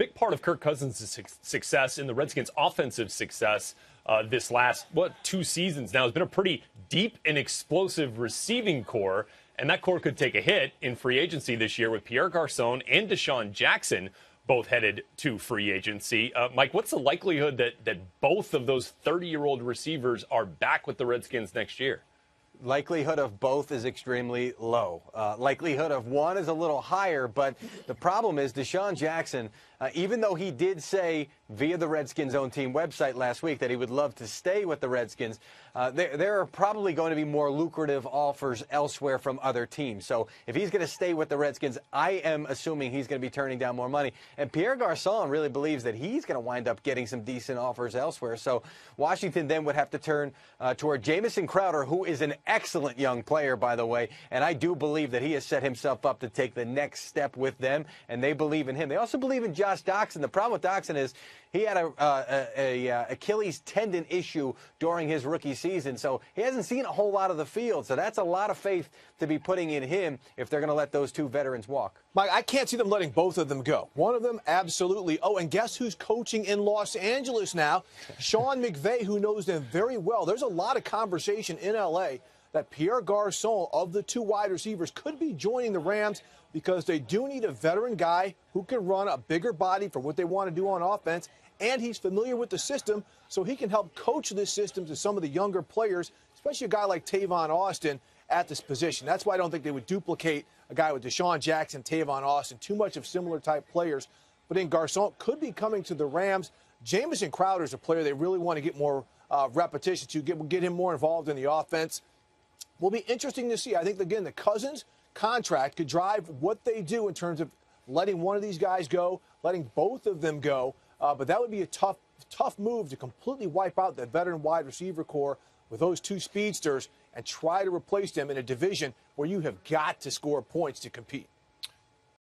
big part of Kirk Cousins' success in the Redskins' offensive success this last, 2 seasons now has been a pretty deep and explosive receiving core. And that core could take a hit in free agency this year with Pierre Garcon and DeSean Jackson both headed to free agency. Mike, what's the likelihood that both of those 30-year-old receivers are back with the Redskins next year? Likelihood of both is extremely low. Likelihood of one is a little higher, but the problem is DeSean Jackson, even though he did say via the Redskins' own team website last week that he would love to stay with the Redskins, there are probably going to be more lucrative offers elsewhere from other teams. So if he's going to stay with the Redskins, I am assuming he's going to be turning down more money. And Pierre Garcon really believes that he's going to wind up getting some decent offers elsewhere. So Washington then would have to turn toward Jamison Crowder, who is an excellent young player, by the way, and I do believe that he has set himself up to take the next step with them, and they believe in him. They also believe in Josh Doctson. The problem with Doctson is he had a Achilles tendon issue during his rookie season, so he hasn't seen a whole lot of the field. So that's a lot of faith to be putting in him if they're going to let those two veterans walk. Mike, I can't see them letting both of them go. One of them, absolutely. Oh, and guess who's coaching in Los Angeles now? Sean McVay, who knows them very well. There's a lot of conversation in L.A. that Pierre Garcon, of the two wide receivers, could be joining the Rams because they do need a veteran guy who can run a bigger body for what they want to do on offense, and he's familiar with the system, so he can help coach this system to some of the younger players, especially a guy like Tavon Austin at this position. That's why I don't think they would duplicate a guy with DeSean Jackson, Tavon Austin, too much of similar type players. But then Garcon could be coming to the Rams. Jamison Crowder is a player they really want to get more repetition to, get him more involved in the offense. Will be interesting to see. I think, again, the Cousins contract could drive what they do in terms of letting one of these guys go, letting both of them go. But that would be a tough move to completely wipe out the veteran wide receiver core with those two speedsters and try to replace them in a division where you have got to score points to compete.